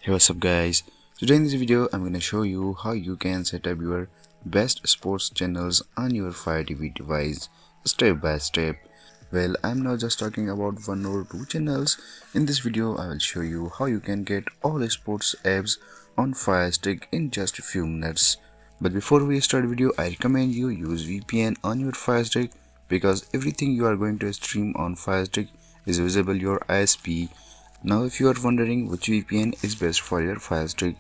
Hey, what's up guys? Today in this video I'm gonna show you how you can set up your best sports channels on your Fire TV device step by step. Well, I'm not just talking about one or two channels. In this video I will show you how you can get all sports apps on FireStick in just a few minutes. But before we start video, I recommend you use VPN on your FireStick because everything you are going to stream on FireStick is visible your ISP. Now if you are wondering which VPN is best for your FireStick,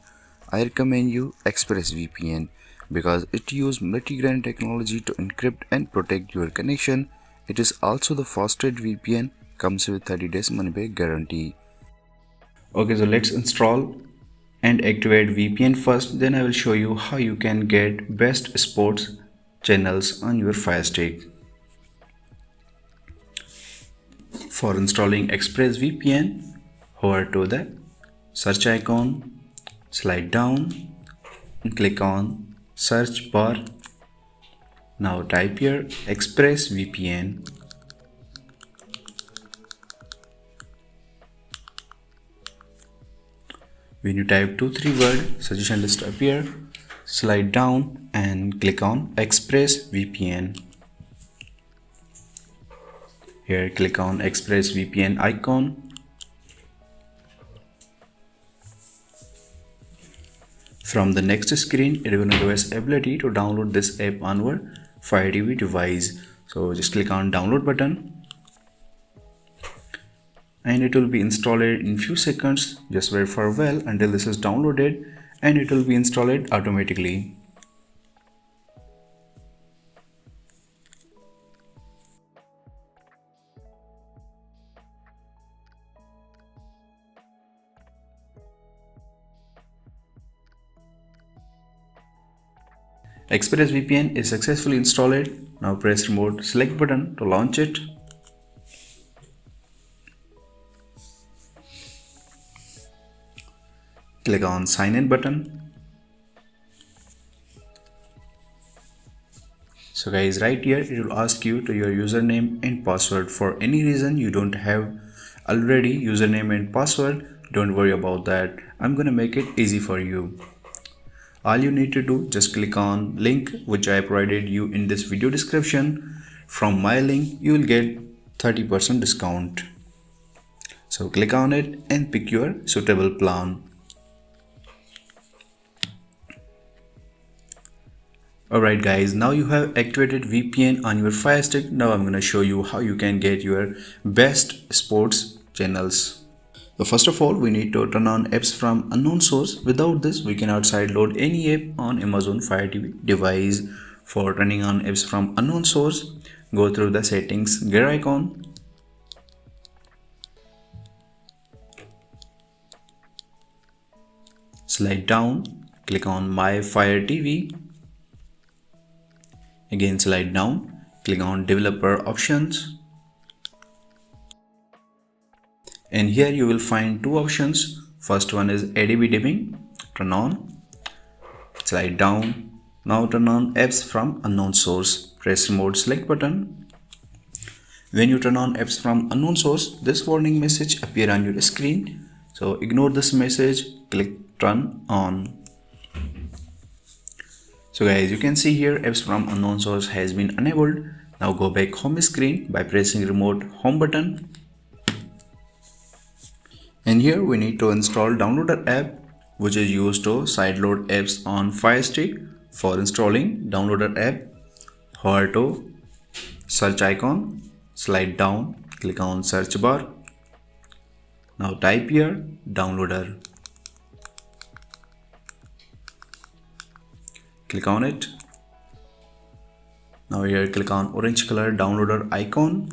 I recommend you Express VPN because it uses multi-grain technology to encrypt and protect your connection. It is also the fastest VPN, comes with 30 days money back guarantee. Okay, so let's install and activate VPN first, then I will show you how you can get best sports channels on your FireStick. For installing Express VPN, hover to the search icon, slide down and click on search bar. Now type here Express VPN. When you type 2-3 word, suggestion list appear. Slide down and click on Express VPN. Here click on Express VPN icon. From the next screen, it will give us ability to download this app on our Fire TV device. So just click on download button and it will be installed in few seconds. Just wait for a while until this is downloaded and it will be installed automatically. Express VPN is successfully installed. Now press remote select button to launch it. Click on sign in button. So guys, right here it will ask you to your username and password. For any reason you don't have already username and password, don't worry about that. I'm gonna make it easy for you. All you need to do, just click on link which I provided you in this video description. From my link you will get 30% discount. So click on it and pick your suitable plan. Alright guys, now you have activated VPN on your FireStick. Now I'm gonna show you how you can get your best sports channels. So first of all, we need to turn on apps from unknown source. Without this, we cannot sideload any app on Amazon Fire TV device. For turning on apps from unknown source, go through the settings gear icon. Slide down, click on My Fire TV. Again slide down, click on developer options. And here you will find two options. First one is ADB dimming, turn on. Slide down. Now turn on apps from unknown source. Press remote select button. When you turn on apps from unknown source, this warning message appear on your screen. So ignore this message, click turn on. So guys, you can see here apps from unknown source has been enabled. Now go back home screen by pressing remote home button. And here we need to install downloader app which is used to sideload apps on FireStick. For installing downloader app, hover to search icon, slide down, click on search bar. Now type here downloader. Click on it. Now here click on orange color downloader icon.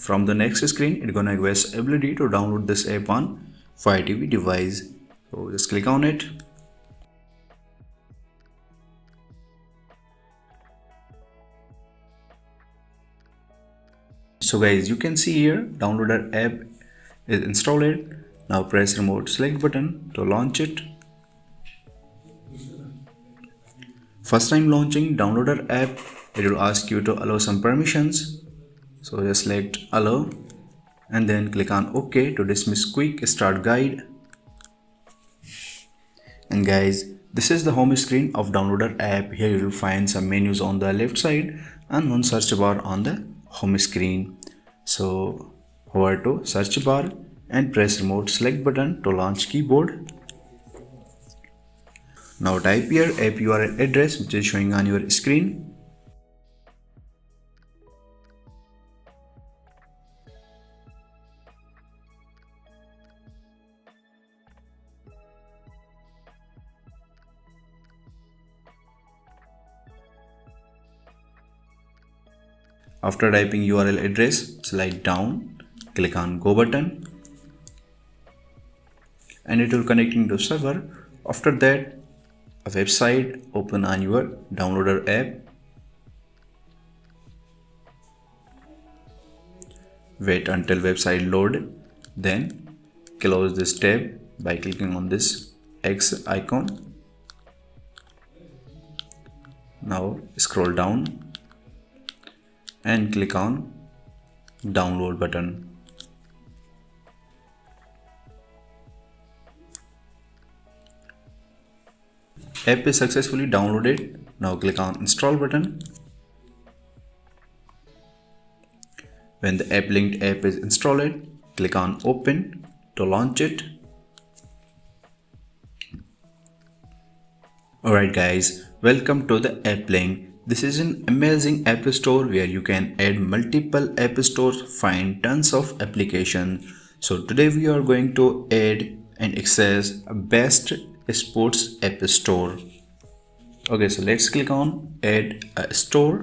From the next screen, it's gonna give us ability to download this app on Fire TV device. So just click on it. So guys, you can see here downloader app is installed. Now press remote select button to launch it. First time launching downloader app, it will ask you to allow some permissions. So just select allow and then click on OK to dismiss quick start guide. And guys, this is the home screen of downloader app. Here you will find some menus on the left side and one search bar on the home screen. So hover to search bar and press remote select button to launch keyboard. Now type your app URL address which is showing on your screen. After typing URL address, slide down, click on Go button, and it will connect to server. After that, a website open on your downloader app. Wait until website load, then close this tab by clicking on this X icon. Now scroll down and click on download button. App is successfully downloaded. Now click on install button. When the app linked app is installed, click on open to launch it. Alright guys, welcome to the app link. This is an amazing app store where you can add multiple app stores, find tons of applications. So today we are going to add and access a best sports app store. Okay, so let's click on add a store.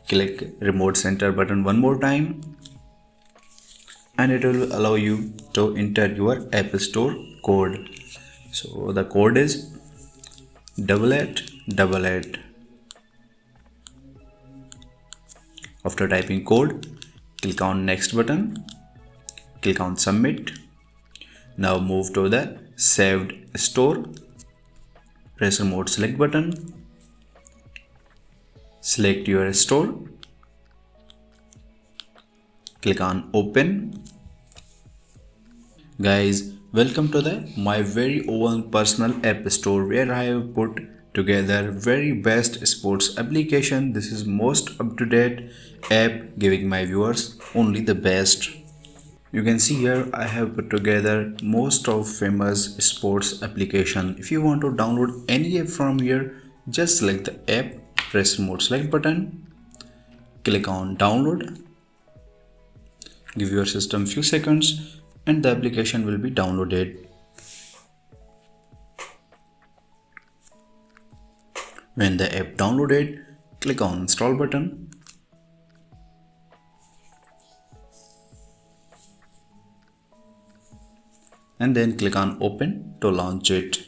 Click remote center button one more time and it will allow you to enter your app store code. So the code is 8888. After typing code, click on next button, click on submit. Now move to the saved store, press remote select button, select your store, click on open. Guys, welcome to my very own personal app store where I have put together very best sports application. This is most up-to-date app giving my viewers only the best. You can see here I have put together most of famous sports application. If you want to download any app from here, just select the app, press remote select button, click on download, give your system few seconds and the application will be downloaded. When the app downloaded, click on install button. And then click on open to launch it.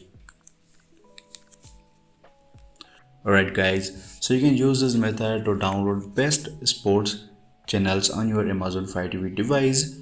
Alright guys, so you can use this method to download best sports channels on your Amazon Fire TV device.